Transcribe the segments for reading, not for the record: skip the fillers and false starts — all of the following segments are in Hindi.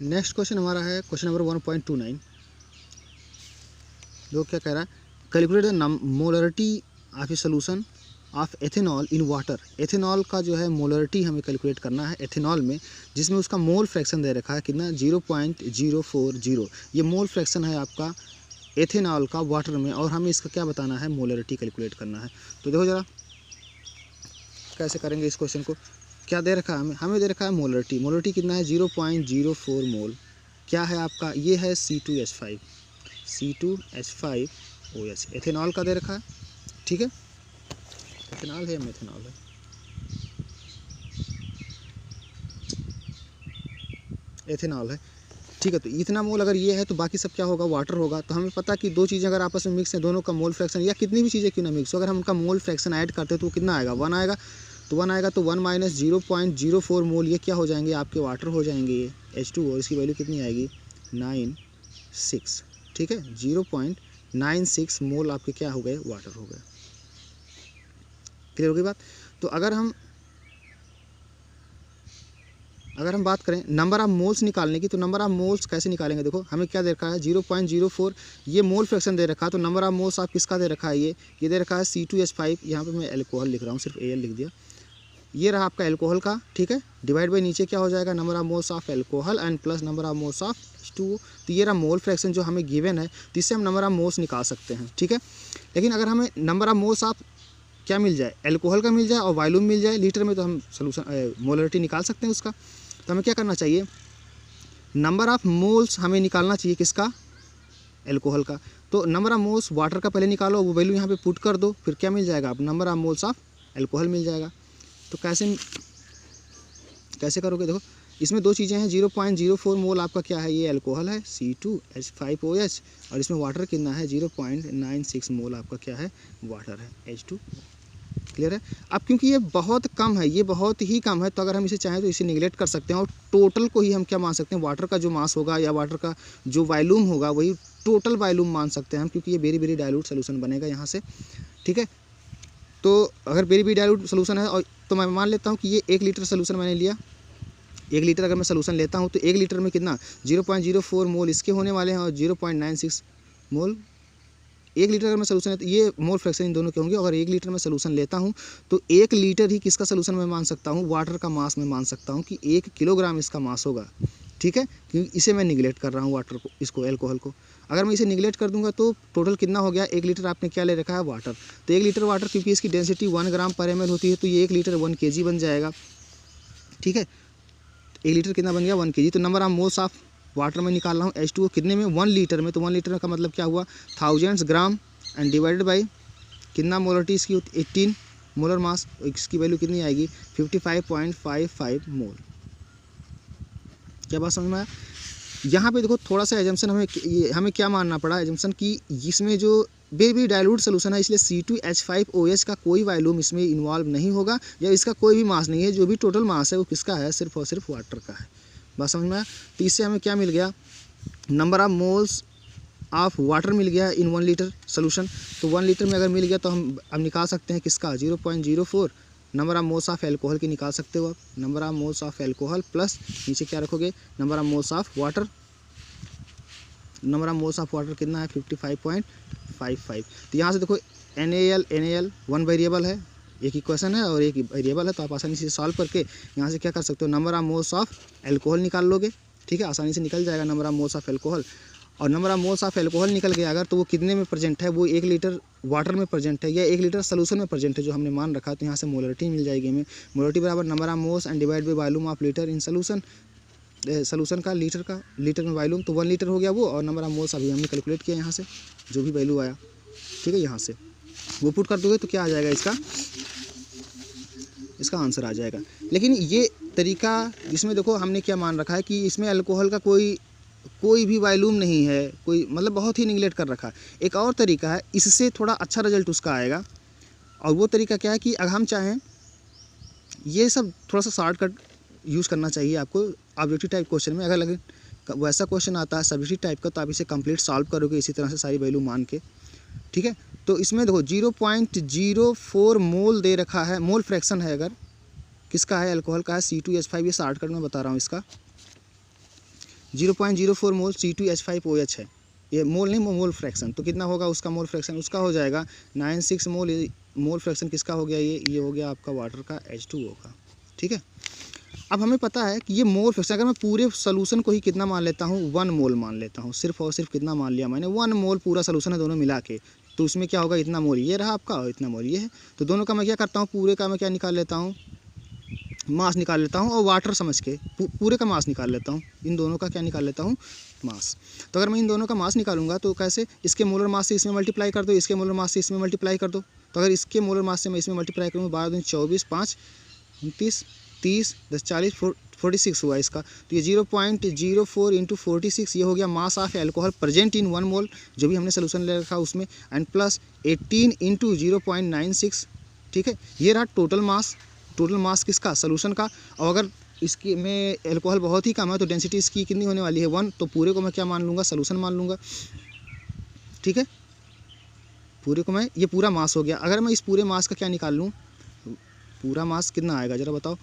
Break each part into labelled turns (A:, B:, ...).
A: नेक्स्ट क्वेश्चन हमारा है क्वेश्चन नंबर 1.29, जो क्या कह रहा है, calculate the molarity of a solution of ethanol in water. Ethanol का जो है मोलरिटी हमें कैलकुलेट करना है एथेनॉल में, जिसमें उसका मोल फ्रैक्शन दे रखा है कितना 0.040। ये मोल फ्रैक्शन है आपका एथेनॉल का वाटर में, और हमें इसका क्या बताना है, मोलरिटी कैलकुलेट करना है। तो देखो ज़रा कैसे करेंगे इस क्वेश्चन को। क्या दे रखा है हमें दे रखा है मोलरिटी। मोलरिटी कितना है 0.04 मोल। क्या है आपका, ये है C2H5OH, एथेनॉल का दे रखा है। ठीक है, एथेनॉल है मेथेनॉल है, एथेनॉल है। ठीक है, तो इतना मोल अगर ये है तो बाकी सब क्या होगा, वाटर होगा। तो हमें पता कि दो चीज़ें अगर आपस में मिक्स हैं, दोनों का मोल फ्रैक्शन या कितनी भी चीज़ें क्यों ना मिक्स हो, अगर हम उनका मोल फ्रैक्शन ऐड करते हैं तो कितना आएगा, 1 आएगा। तो 1 आएगा तो 1 माइनस 0.04 मोल ये क्या हो जाएंगे, आपके वाटर हो जाएंगे ये H2O। इसकी वैल्यू कितनी आएगी 96। ठीक है, 0.96 मोल आपके क्या हो गए, वाटर हो गए। क्लियर हो गई बात। तो अगर हम बात करें नंबर ऑफ मोल्स निकालने की, तो नंबर ऑफ मोल्स कैसे निकालेंगे। देखो हमें क्या दे रखा है 0.04, ये मोल फ्रैक्शन दे रखा है। तो नंबर ऑफ मोल्स आप किसका दे रखा है, ये दे रखा है C2H5। यहाँ पे मैं एल्कोहल लिख रहा हूँ, सिर्फ AL लिख दिया। ये रहा आपका एल्कोहल का, ठीक है, डिवाइड बाई नीचे क्या हो जाएगा, number of moles of alcohol and plus number of moles of H2O। तो ये रहा मोल फ्रैक्शन जो हमें गिवन है, तो इससे हम नंबर ऑफ मोल्स निकाल सकते हैं। ठीक है, लेकिन अगर हमें नंबर ऑफ मोल्स ऑफ क्या मिल जाए, एल्कोहल का मिल जाए और वॉल्यूम मिल जाए लीटर में, तो हम सोल्यूशन मोलरिटी निकाल सकते हैं उसका। तो हमें क्या करना चाहिए, नंबर ऑफ मोल्स हमें निकालना चाहिए किसका, एल्कोहल का। तो नंबर ऑफ मोल्स वाटर का पहले निकालो, वो वैल्यू यहाँ पे पुट कर दो, फिर क्या मिल जाएगा, आप number of moles of alcohol मिल जाएगा। तो कैसे करोगे, देखो इसमें दो चीज़ें हैं, 0.04 मोल आपका क्या है, ये एल्कोहल है C2H5OH, और इसमें वाटर कितना है 0.96 मोल आपका क्या है, वाटर है H2। क्लियर है। अब क्योंकि ये बहुत कम है, ये बहुत ही कम है, तो अगर हम इसे चाहें तो इसे निगलेक्ट कर सकते हैं और टोटल को ही हम क्या मान सकते हैं, वाटर का जो मास होगा या वाटर का जो वॉल्यूम होगा वही टोटल वॉल्यूम मान सकते हैं हम, क्योंकि ये वेरी वेरी डाइल्यूट सोल्यूशन बनेगा यहाँ से। ठीक है, तो अगर वेरी वेरी डाइल्यूट सोल्यूशन है, और तो मैं मान लेता हूँ कि ये 1 लीटर सोल्यूशन मैंने लिया। 1 लीटर अगर मैं सोल्यूशन लेता हूँ तो 1 लीटर में कितना 0.04 मोल इसके होने वाले हैं और 0.96 मोल 1 लीटर अगर मैं सोल्यूशन लेता, ये मोल फ्रैक्शन इन दोनों के होंगे। अगर 1 लीटर में सोल्यूशन लेता हूँ तो 1 लीटर ही किसका सोल्यूशन मैं मान सकता हूँ, वाटर का मास मैं मान सकता हूँ कि 1 किलोग्राम इसका मास होगा। ठीक है, क्योंकि इसे मैं निगलेक्ट कर रहा हूँ वाटर को, इसको एल्कोहल को। अगर मैं इसे निगलेक्ट कर दूंगा तो टोटल कितना हो गया, 1 लीटर आपने क्या ले रखा है, वाटर। तो 1 लीटर वाटर क्योंकि इसकी डेंसिटी 1 ग्राम पर ml होती है, तो ये 1 लीटर 1 kg बन जाएगा। ठीक है, 1 लीटर कितना बन गया, 1 kg। तो number of moles of water में निकाल रहा हूँ H2O कितने में, 1 लीटर में। तो 1 लीटर का मतलब क्या हुआ, 1000 ग्राम एंड डिवाइडेड बाई कितना मोलरिटी इसकी 18 मोलर मास, इसकी वैल्यू कितनी आएगी 55.55 मोल। क्या बात समझ में आया। यहाँ पे देखो थोड़ा सा एजम्पशन हमें क्या मानना पड़ा, एजम्पशन की इसमें जो बेबी डाइल्यूट सोल्यूशन है, इसलिए C2H5OH का कोई वॉल्यूम इसमें इन्वॉल्व नहीं होगा या इसका कोई भी मास नहीं है। जो भी टोटल मास है वो किसका है, सिर्फ और सिर्फ वाटर का है। बात समझ में आया। तो इससे हमें क्या मिल गया, number of moles of water मिल गया इन 1 लीटर सोल्यूशन। तो 1 लीटर में अगर मिल गया तो हम अब निकाल सकते हैं किसका 0.04 number of moles of alcohol की निकाल सकते हो आप। Number of moles of alcohol plus नीचे क्या रखोगे, number of moles of water. Number of moles of water कितना है 55.55। तो यहाँ से देखो NaL 1 वेरिएबल है, एक इक्वेशन है और एक वेरिएबल है, तो आप आसानी से सॉल्व करके यहाँ से क्या कर सकते हो, number of moles of alcohol निकाल लोगे। ठीक है, आसानी से निकल जाएगा number of moles of alcohol. और number of moles of alcohol निकल गया अगर, तो वो कितने में प्रेजेंट है, वो 1 लीटर वाटर में प्रेजेंट है या 1 लीटर सोल्यूशन में प्रेजेंट है जो हमने मान रखा। तो यहाँ से मोलरिटी मिल जाएगी हमें। मोलरिटी बराबर number of moles and divide by volume of litre in solution. Solution का लीटर में वॉल्यूम, तो 1 लीटर हो गया वो, और नंबर ऑफ मोल्स अभी हमने कैलकुलेट किया यहाँ से जो भी वैल्यू आया। ठीक है, यहाँ से वो पुट कर दोगे तो क्या आ जाएगा, इसका आंसर आ जाएगा। लेकिन ये तरीका जिसमें देखो हमने क्या मान रखा है कि इसमें अल्कोहल का कोई भी वॉल्यूम नहीं है, कोई मतलब बहुत ही निगलेक्ट कर रखा है। एक और तरीका है, इससे थोड़ा अच्छा रिजल्ट उसका आएगा। और वो तरीका क्या है कि अगर हम चाहें, ये सब थोड़ा सा शॉर्टकट यूज़ करना चाहिए आपको ऑब्जेक्टिव टाइप क्वेश्चन में। अगर वैसा क्वेश्चन आता है सब्जेक्टिव टाइप का, तो आप इसे कंप्लीट सॉल्व करोगे इसी तरह से सारी वैल्यू मान के। ठीक है, तो इसमें देखो 0.04 मोल दे रखा है, मोल फ्रैक्शन है अगर, किसका है, अल्कोहल का है C2H5। ये शॉर्टकट में बता रहा हूँ इसका। 0.04 मोल C2H5OH है, ये मोल नहीं मोल फ्रैक्शन। तो कितना होगा उसका मोल फ्रैक्शन, उसका हो जाएगा 96 मोल। मोल फ्रैक्शन किसका हो गया, ये हो गया आपका वाटर का H2O का। ठीक है, अब हमें पता है कि ये मोल फ्रैक्शन, अगर मैं पूरे सोल्यूशन को ही कितना मान लेता हूँ, 1 मोल मान लेता हूँ, सिर्फ और सिर्फ कितना मान लिया मैंने, 1 मोल पूरा सोल्यूशन है दोनों मिला के। तो उसमें क्या होगा, इतना मोल ये रहा आपका और इतना मोल ये है। तो दोनों का मैं क्या करता हूँ, पूरे का मैं क्या निकाल लेता हूँ, मास निकाल लेता हूँ, और वाटर समझ के पूरे का मास निकाल लेता हूँ। इन दोनों का क्या निकाल लेता हूँ, मास। तो अगर मैं इन दोनों का मास निकालूंगा तो कैसे, इसके मोलर मास से इसमें मल्टीप्लाई कर दो, इसके मोलर मास से इसमें मल्टीप्लाई कर दो। तो अगर इसके मोलर मास से मैं इसमें मल्टीप्लाई करूँ, 12 दूनी 24, 5 29 30 10 40 46 हुआ इसका। तो ये 0.04 इंटू 46 ये हो गया mass of alcohol present in 1 मोल, जो भी हमने सोल्यूशन ले रखा उसमें, एंड प्लस 18 इंटू 0.96। ठीक है, ये रहा टोटल मास। टोटल मास किसका, सोल्यूशन का। और अगर इसकी में एल्कोहल बहुत ही कम है तो डेंसिटी इसकी कितनी होने वाली है, 1। तो पूरे को मैं क्या मान लूँगा, सोल्यूशन मान लूँगा। ठीक है, पूरे को मैं, ये पूरा मास हो गया। अगर मैं इस पूरे मास का क्या निकाल लूँ, पूरा मास कितना आएगा ज़रा बताओ,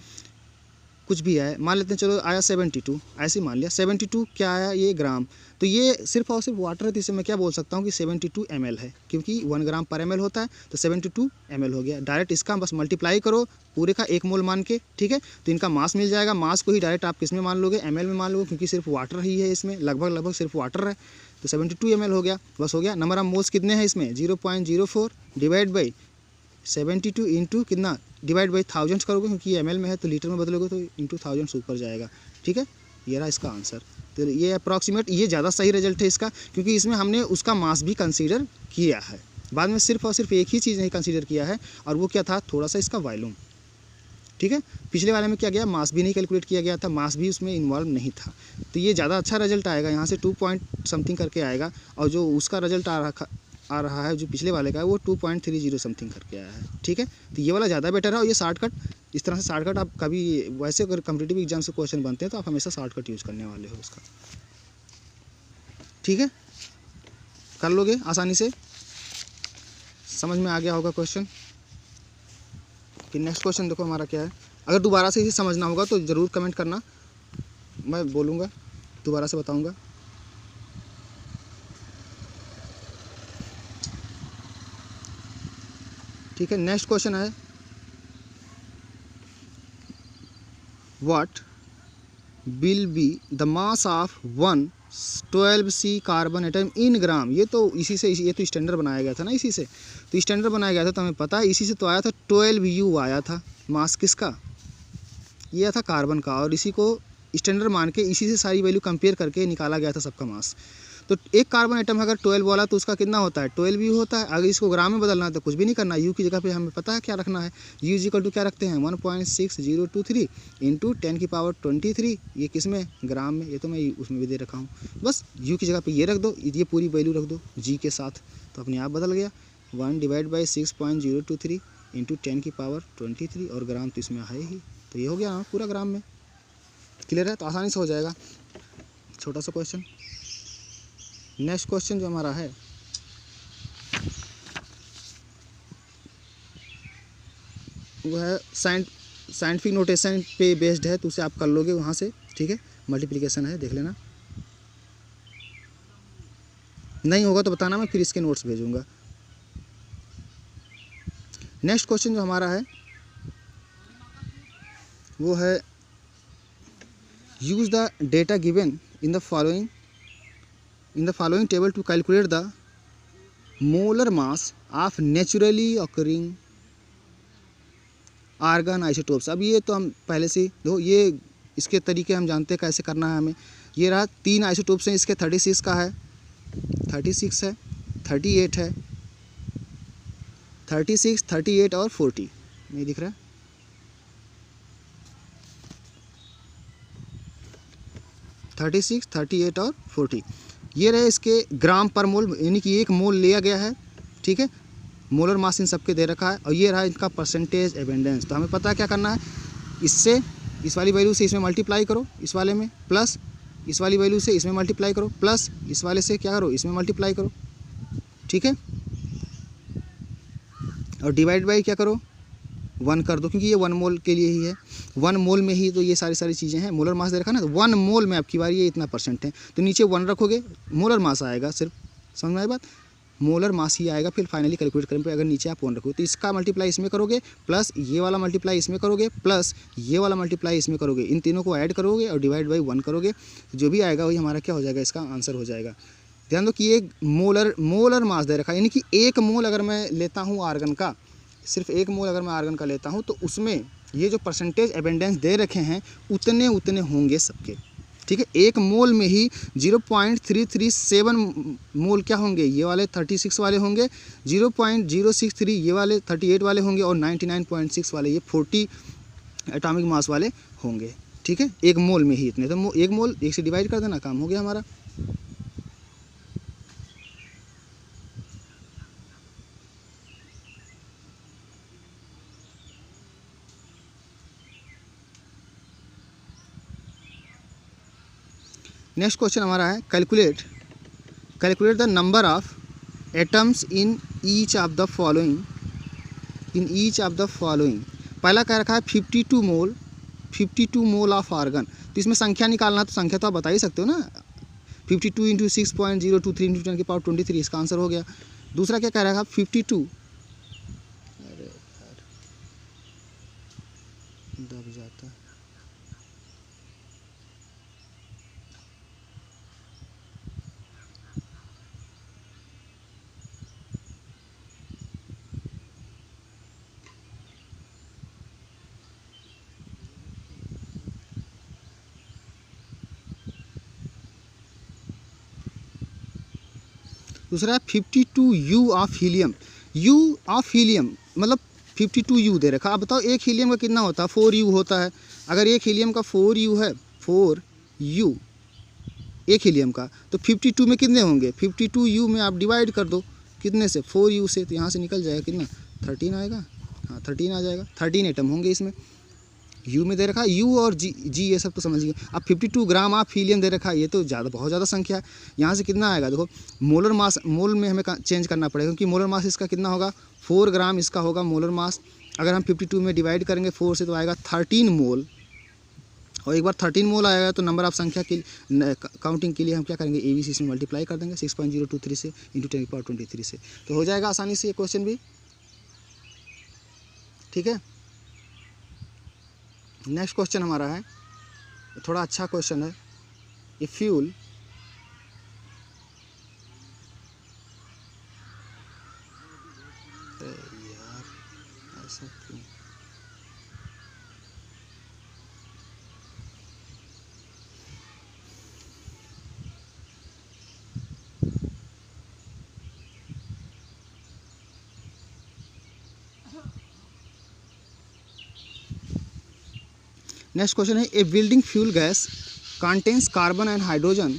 A: कुछ भी है, मान लेते हैं चलो आया 72, ऐसे ही मान लिया। 72 क्या आया, ये ग्राम। तो ये सिर्फ और सिर्फ वाटर है, तो इसे मैं क्या बोल सकता हूँ कि 72 ml है, क्योंकि 1 ग्राम पर ml होता है। तो 72 ml हो गया। डायरेक्ट इसका बस मल्टीप्लाई करो पूरे का 1 मोल मान के। ठीक है, तो इनका मास मिल जाएगा। मास को ही डायरेक्ट आप किस में मान लोगे, ml में मान लोगे, क्योंकि सिर्फ वाटर ही है इसमें, लगभग सिर्फ वाटर है। तो 72 ml हो गया, बस हो गया। नंबर ऑफ मोल्स कितने हैं इसमें, 0.04 डिवाइड बाई 72 इंटू कितना, डिवाइड बाई 1000 करोगे, क्योंकि ये ml में है तो लीटर में बदलोगे तो इंटू 1000 ऊपर जाएगा। ठीक है, ये रहा इसका आंसर। तो ये अप्रॉक्सीमेट, ये ज़्यादा सही रिजल्ट है इसका, क्योंकि इसमें हमने उसका मास भी कंसीडर किया है। बाद में सिर्फ और सिर्फ एक ही चीज़ नहीं कंसीडर किया है, और वो क्या था, थोड़ा सा इसका वॉल्यूम। ठीक है, पिछले वाले में क्या गया, मास भी नहीं कैलकुलेट किया गया था, मास भी उसमें इन्वॉल्व नहीं था। तो ये ज़्यादा अच्छा रिजल्ट आएगा, यहाँ से 2 पॉइंट समथिंग करके आएगा। और जो उसका रिजल्ट आ रहा है जो पिछले वाले का है, वो 2.30 समथिंग करके आया है। ठीक है, तो ये वाला ज़्यादा बेटर है। और ये शॉर्टकट, इस तरह से शॉर्टकट आप कभी, वैसे अगर कॉम्पिटिटिव एग्जाम से क्वेश्चन बनते हैं तो आप हमेशा शॉर्टकट यूज़ करने वाले हो उसका। ठीक है, कर लोगे आसानी से, समझ में आ गया होगा क्वेश्चन। कि नेक्स्ट क्वेश्चन देखो हमारा क्या है। अगर दोबारा से इसे समझना होगा तो ज़रूर कमेंट करना, मैं बोलूँगा, दोबारा से बताऊँगा। ठीक है, नेक्स्ट क्वेश्चन है, what will be the mass of 1 12C carbon atom in gram. ये तो इसी से, ये तो स्टैंडर्ड बनाया गया था ना, इसी से तो स्टैंडर्ड बनाया गया था, तो हमें पता है इसी से तो आया था। 12U आया था मास किसका, ये आया था कार्बन का, और इसी को स्टैंडर्ड मान के इसी से सारी वैल्यू कंपेयर करके निकाला गया था सबका मास। तो एक कार्बन आइटम अगर 12 वाला तो उसका कितना होता है, 12U होता है। अगर इसको ग्राम में बदलना है तो कुछ भी नहीं करना, यू की जगह पे हमें पता है क्या रखना है, यू इज इक्वल टू क्या रखते हैं, 1.6023 इंटू 10 की पावर 23। ये किस में, ग्राम में, ये तो मैं उसमें भी दे रखा हूँ। बस यू की जगह पे ये रख दो, ये पूरी वैल्यू रख दो जी के साथ, तो अपने आप बदल गया। 1 डिवाइड बाई 6.023 इंटू 10 की पावर 23, और ग्राम तो इसमें है ही, तो ये हो गया पूरा ग्राम में। क्लियर है, तो आसानी से हो जाएगा, छोटा सा क्वेश्चन। नेक्स्ट क्वेश्चन जो हमारा है, वो है साइंटिफिक नोटेशन पे बेस्ड है, तो उसे आप कर लोगे वहाँ से। ठीक है, मल्टीप्लिकेशन है, देख लेना, नहीं होगा तो बताना, मैं फिर इसके नोट्स भेजूंगा। नेक्स्ट क्वेश्चन जो हमारा है वो है, use the data given in the following table to calculate the molar mass of naturally occurring argon isotopes. अब ये तो हम पहले से देखो, ये इसके तरीके हम जानते हैं कैसे करना है हमें। ये रहा 3 आइसोटोप्स हैं, इसके 36 का है, 36 है, 38 है, 36, 38 और 40 नहीं दिख रहा है, 36, 38 और 40। ये रहे इसके ग्राम पर मोल, यानी कि 1 मोल लिया गया है। ठीक है, मोलर मास इन सबके दे रखा है, और ये रहा इनका परसेंटेज एबेंडेंस। तो हमें पता है क्या करना है, इससे इस वाली वैल्यू से इसमें मल्टीप्लाई करो, इस वाले में, प्लस इस वाली वैल्यू से इसमें मल्टीप्लाई करो, प्लस इस वाले से क्या करो, इसमें मल्टीप्लाई करो। ठीक है, और डिवाइड बाई क्या करो, 1 कर दो, क्योंकि ये 1 मोल के लिए ही है, 1 मोल में ही तो ये सारी चीज़ें हैं। मोलर मास दे रखा ना, तो 1 मोल में आपकी बारी ये इतना % है, तो नीचे 1 रखोगे, मोलर मास आएगा सिर्फ, समझ में आई बात, मोलर मास ही आएगा। फिर फाइनली कैलकुलेट करने पे अगर नीचे आप 1 रखोगे तो इसका मल्टीप्लाई इसमें करोगे, प्लस ये वाला मल्टीप्लाई इसमें करोगे, प्लस ये वाला मल्टीप्लाई इसमें करोगे, इन तीनों को ऐड करोगे और डिवाइड बाई 1 करोगे, जो भी आएगा वही हमारा क्या हो जाएगा, इसका आंसर हो जाएगा। ध्यान दो कि ये मोलर मास दे रखा है, यानी कि 1 मोल अगर मैं लेता हूँ आर्गन का, सिर्फ 1 मोल अगर मैं आर्गन का लेता हूँ तो उसमें ये जो % एबेंडेंस दे रखे हैं उतने होंगे सबके, ठीक है। 1 मोल में ही 0.337 मोल क्या होंगे, ये वाले 36 वाले होंगे, 0.063 ये वाले 38 वाले होंगे, और 99.6 वाले ये 40 एटॉमिक मास वाले होंगे, ठीक है। 1 मोल में ही इतने, तो 1 मोल 1 से डिवाइड कर देना, काम हो गया हमारा। नेक्स्ट क्वेश्चन हमारा है calculate the number of atoms in each of the following, पहला कह रखा है 52 मोल ऑफ आर्गन, तो इसमें संख्या निकालना, तो संख्या तो आप बता ही सकते हो ना, 52 × 6.023 × 10⁻23 इसका आंसर हो गया। दूसरा क्या कह रहा है 52, अरे यार दब जाता है, दूसरा है 52 U ऑफ हीलियम, मतलब 52 U दे रखा। अब बताओ एक हीलियम का कितना होता है, 4 U होता है। अगर एक हीलियम का 4 U है, 4 U एक हीलियम का, तो 52 में कितने होंगे, 52 U में आप डिवाइड कर दो, कितने से, 4 U से, तो यहाँ से निकल जाएगा कितना, 13 आएगा, हाँ 13 आ जाएगा। 13 एटम होंगे इसमें, U में दे रखा है, U और G ये सब तो समझ गए। अब 52 ग्राम ऑफ हीलियम दे रखा है, ये तो बहुत ज़्यादा संख्या है। यहाँ से कितना आएगा, देखो मोलर मास, मोल में हमें चेंज करना पड़ेगा, क्योंकि मोलर मास इसका कितना होगा, 4 ग्राम इसका होगा मोलर मास। अगर हम 52 में डिवाइड करेंगे 4 से तो आएगा 13 मोल, और एक बार 13 मोल आएगा तो नंबर ऑफ संख्या की काउंटिंग के लिए हम क्या करेंगे, ABC से मल्टीप्लाई कर देंगे 6.023 से × 10⁻23 से, तो हो जाएगा आसानी से ये क्वेश्चन भी, ठीक है। नेक्स्ट क्वेश्चन हमारा है, थोड़ा अच्छा क्वेश्चन है, ए फ्यूल यार ऐसा क्यों, नेक्स्ट क्वेश्चन है, a building fuel gas contains carbon and hydrogen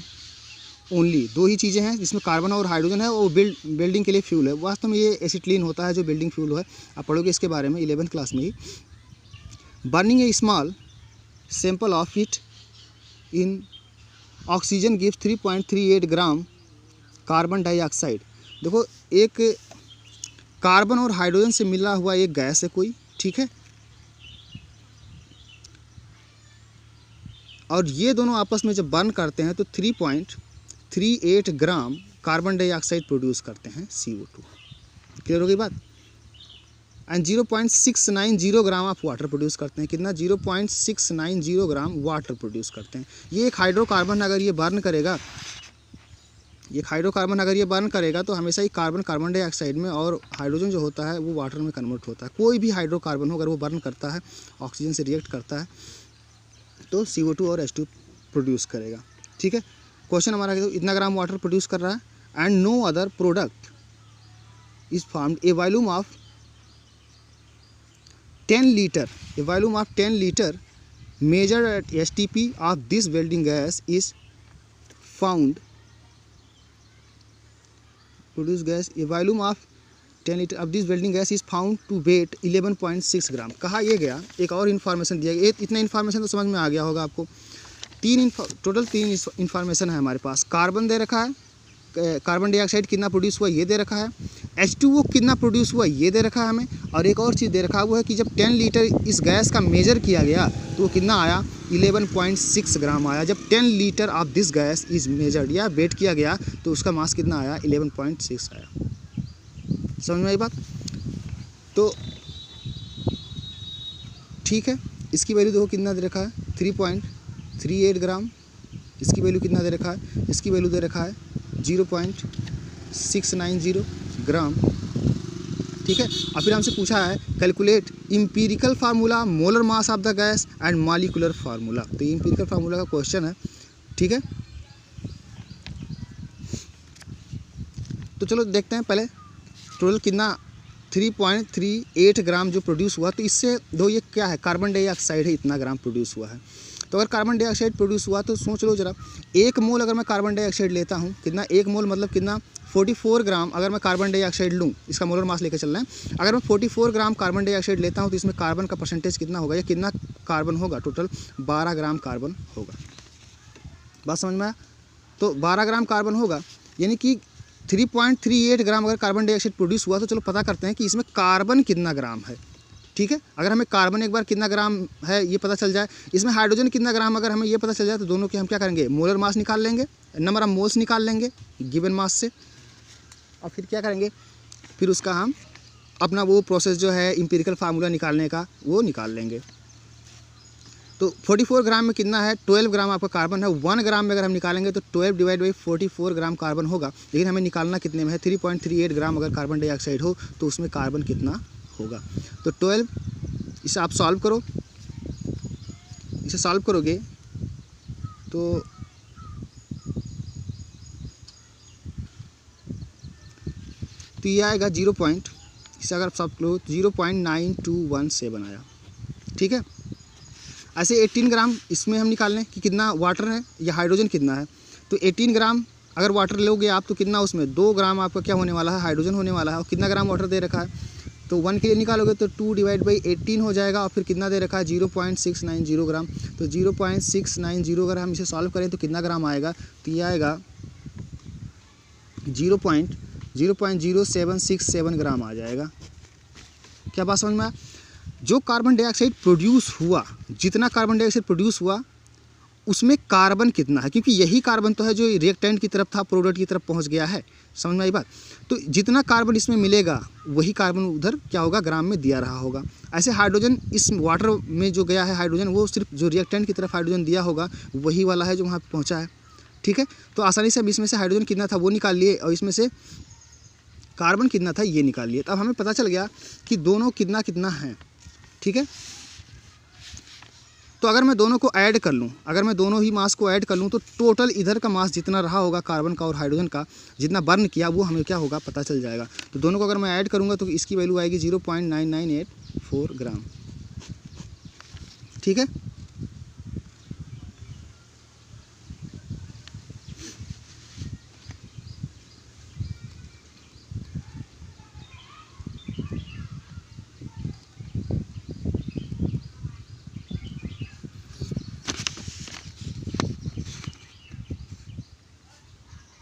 A: only, 2 ही चीज़ें हैं जिसमें कार्बन और हाइड्रोजन है, वो बिल्डिंग के लिए फ्यूल है। वास्तव में ये एसिटिलीन होता है जो बिल्डिंग फ्यूल है, आप पढ़ोगे इसके बारे में 11th क्लास में ही। Burning a small sample of it in oxygen gives 3.38 gram carbon dioxide. देखो एक कार्बन और हाइड्रोजन से मिला हुआ एक गैस है कोई, ठीक है, और ये दोनों आपस में जब बर्न करते हैं तो 3.38 ग्राम कार्बन डाइऑक्साइड प्रोड्यूस करते हैं, CO2। क्लियर हो गई बात। And 0.690 gram of water produce करते हैं, कितना, 0.690 ग्राम वाटर प्रोड्यूस करते हैं। ये एक हाइड्रोकार्बन अगर ये बर्न करेगा, तो हमेशा ही कार्बन डाइऑक्साइड में, और हाइड्रोजन जो होता है वो वाटर में कन्वर्ट होता है। कोई भी हाइड्रोकार्बन हो अगर वो बर्न करता है, ऑक्सीजन से रिएक्ट करता है, तो CO2 और H2 प्रोड्यूस करेगा, ठीक है। क्वेश्चन हमारा इतना ग्राम वाटर प्रोड्यूस कर रहा है, and no other product is formed, a volume of 10 litre measured at STP of this welding gas is found, produce gas, a volume of 10 litre of this welding gas is found to weight 11.6 ग्राम। कहा ये गया, एक और इन्फॉर्मेशन दिया गया, इतना इन्फॉर्मेशन तो समझ में आ गया होगा आपको। टोटल 3 इन्फॉर्मेशन है हमारे पास। कार्बन दे रखा है, कार्बन डाइऑक्साइड कितना प्रोड्यूस हुआ ये दे रखा है, H2O कितना प्रोड्यूस हुआ ये दे रखा है हमें, और एक और चीज़ दे रखा हुआ है कि जब 10 लीटर इस गैस का मेजर किया गया तो वो कितना आया, 11.6 ग्राम आया। जब 10 litre of this gas is measured या वेट किया गया तो उसका मास कितना आया, 11.6 आया। समझ में आई बात? तो ठीक है, इसकी वैल्यू देखो कितना दे रखा है, 3.38 ग्राम। इसकी वैल्यू कितना दे रखा है, इसकी वैल्यू दे रखा है 0.690 ग्राम। ठीक है, और फिर हमसे पूछा है calculate empirical formula, molar mass of the gas and molecular formula. तो ये इम्पीरिकल फार्मूला का क्वेश्चन है। ठीक है, तो चलो देखते हैं पहले टोटल कितना 3.38 ग्राम जो प्रोड्यूस हुआ। तो इससे दो ये क्या है, कार्बन डाइऑक्साइड है, इतना ग्राम प्रोड्यूस हुआ है। तो अगर कार्बन डाइऑक्साइड प्रोड्यूस हुआ तो सोच लो जरा, 1 मोल अगर मैं कार्बन डाइऑक्साइड लेता हूँ, कितना 1 मोल मतलब कितना 44 ग्राम अगर मैं कार्बन डाइऑक्साइड लूँ, इसका मोलर मास लेकर चलना है। अगर मैं 44 ग्राम कार्बन डाइऑक्साइड लेता हूँ तो इसमें कार्बन का परसेंटेज कितना होगा या कितना कार्बन होगा, टोटल 12 ग्राम कार्बन होगा। बात समझ में आया? तो 12 ग्राम कार्बन होगा, यानी कि 3.38 ग्राम अगर कार्बन डाइऑक्साइड प्रोड्यूस हुआ तो चलो पता करते हैं कि इसमें कार्बन कितना ग्राम है। ठीक है, अगर हमें कार्बन एक बार कितना ग्राम है ये पता चल जाए, इसमें हाइड्रोजन कितना ग्राम अगर हमें ये पता चल जाए, तो दोनों के हम क्या करेंगे, मोलर मास निकाल लेंगे, नंबर ऑफ मोल्स निकाल लेंगे गिवन मास से, और फिर क्या करेंगे, फिर उसका हम अपना वो प्रोसेस जो है इम्पीरिकल फार्मूला निकालने का वो निकाल लेंगे। तो 44 ग्राम में कितना है, 12 ग्राम आपका कार्बन है। 1 ग्राम में अगर हम निकालेंगे तो 12 डिवाइड बाई 44 ग्राम कार्बन होगा, लेकिन हमें निकालना कितने में है, 3.38 ग्राम अगर कार्बन डाइऑक्साइड हो तो उसमें कार्बन कितना होगा। तो 12, इसे आप सॉल्व करो, इसे सॉल्व करोगे तो ये आएगा 0. इसे अगर आप सॉल्व करो 0.9217 आया। ठीक है, ऐसे 18 ग्राम इसमें हम निकाल लें कि कितना वाटर है या हाइड्रोजन कितना है। तो 18 ग्राम अगर वाटर लोगे आप तो कितना उसमें 2 ग्राम आपका क्या होने वाला है, हाइड्रोजन होने वाला है। और कितना ग्राम वाटर दे रखा है, तो 1 के लिए निकालोगे तो 2 डिवाइड बाई 18 हो जाएगा, और फिर कितना दे रखा है 0.690 ग्राम। तो 0.690 अगर हम इसे सॉल्व करें तो कितना ग्राम आएगा, तो ये आएगा 0.0767 ग्राम आ जाएगा। क्या बात समझ में आया? जो कार्बन डाइऑक्साइड प्रोड्यूस हुआ, जितना कार्बन डाइऑक्साइड प्रोड्यूस हुआ उसमें कार्बन कितना है, क्योंकि यही कार्बन तो है जो रिएक्टेंट की तरफ था, प्रोडक्ट की तरफ पहुंच गया है। समझ में आई बात? तो जितना कार्बन इसमें मिलेगा वही कार्बन उधर क्या होगा, ग्राम में दिया रहा होगा। ऐसे हाइड्रोजन इस वाटर में जो गया है हाइड्रोजन, वो सिर्फ जो रिएक्टेंट की तरफ हाइड्रोजन दिया होगा वही वाला है जो वहाँ पर पहुँचा है। ठीक है, तो आसानी से हम इसमें से हाइड्रोजन कितना था वो निकाल लिए और इसमें से कार्बन कितना था ये निकाल लिए। तो अब हमें पता चल गया कि दोनों कितना कितना हैं। ठीक है, तो अगर मैं दोनों को ऐड कर लूँ, अगर मैं दोनों ही मास को ऐड कर लूँ तो टोटल इधर का मास जितना रहा होगा कार्बन का और हाइड्रोजन का, जितना बर्न किया वो हमें क्या होगा पता चल जाएगा। तो दोनों को अगर मैं ऐड करूँगा तो इसकी वैल्यू आएगी 0.9984 ग्राम। ठीक है,